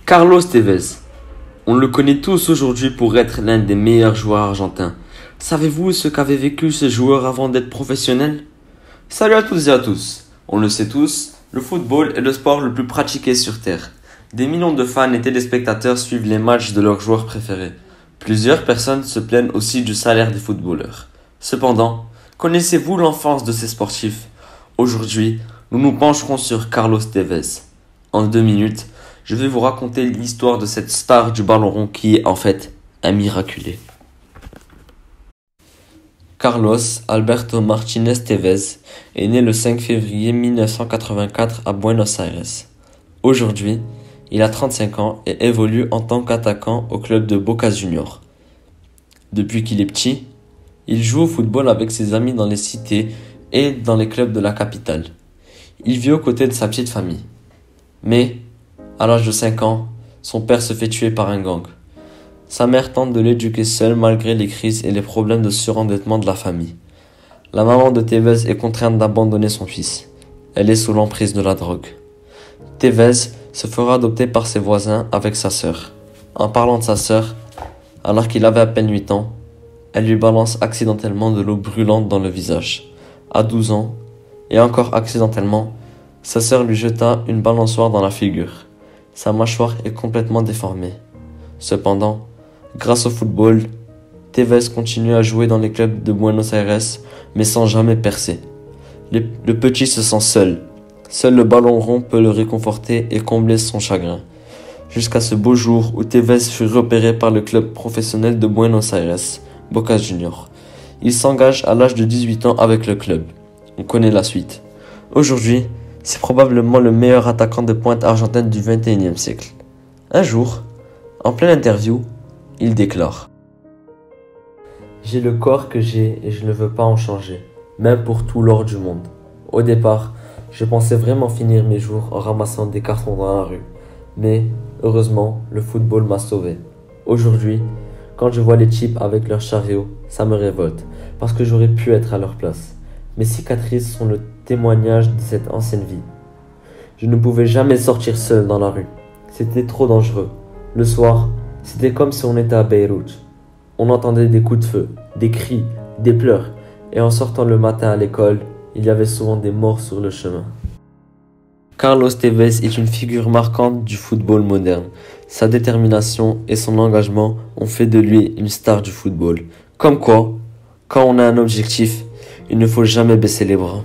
Carlos Tevez. On le connaît tous aujourd'hui pour être l'un des meilleurs joueurs argentins. Savez-vous ce qu'avait vécu ce joueur avant d'être professionnel? Salut à toutes et à tous. On le sait tous, le football est le sport le plus pratiqué sur Terre. Des millions de fans et téléspectateurs suivent les matchs de leurs joueurs préférés. Plusieurs personnes se plaignent aussi du salaire des footballeurs. Cependant, connaissez-vous l'enfance de ces sportifs? Aujourd'hui, nous nous pencherons sur Carlos Tevez. En 2 minutes, je vais vous raconter l'histoire de cette star du ballon rond qui est en fait un miraculé. Carlos Alberto Martínez Tevez est né le 5 février 1984 à Buenos Aires. Aujourd'hui, il a 35 ans et évolue en tant qu'attaquant au club de Boca Juniors. Depuis qu'il est petit, il joue au football avec ses amis dans les cités et dans les clubs de la capitale. Il vit aux côtés de sa petite famille. Mais, à l'âge de 5 ans, son père se fait tuer par un gang. Sa mère tente de l'éduquer seule malgré les crises et les problèmes de surendettement de la famille. La maman de Tevez est contrainte d'abandonner son fils. Elle est sous l'emprise de la drogue. Tevez se fera adopter par ses voisins avec sa sœur. En parlant de sa sœur, alors qu'il avait à peine 8 ans, elle lui balance accidentellement de l'eau brûlante dans le visage. À 12 ans, et encore accidentellement, sa sœur lui jeta une balançoire dans la figure. Sa mâchoire est complètement déformée. Cependant, grâce au football, Tevez continue à jouer dans les clubs de Buenos Aires, mais sans jamais percer. Le petit se sent seul. Seul le ballon rond peut le réconforter et combler son chagrin. Jusqu'à ce beau jour où Tevez fut repéré par le club professionnel de Buenos Aires, Boca Juniors. Il s'engage à l'âge de 18 ans avec le club. On connaît la suite. Aujourd'hui, c'est probablement le meilleur attaquant de pointe argentin du XXIe siècle. Un jour, en pleine interview, il déclare: J'ai le corps que j'ai et je ne veux pas en changer, même pour tout l'or du monde. Au départ, je pensais vraiment finir mes jours en ramassant des cartons dans la rue. Mais, heureusement, le football m'a sauvé. Aujourd'hui, quand je vois les types avec leurs chariots, ça me révolte, parce que j'aurais pu être à leur place. Mes cicatrices sont le témoignage de cette ancienne vie. Je ne pouvais jamais sortir seul dans la rue. C'était trop dangereux. Le soir, c'était comme si on était à Beyrouth. On entendait des coups de feu, des cris, des pleurs, et en sortant le matin à l'école, il y avait souvent des morts sur le chemin. Carlos Tevez est une figure marquante du football moderne. Sa détermination et son engagement ont fait de lui une star du football. Comme quoi, quand on a un objectif, il ne faut jamais baisser les bras.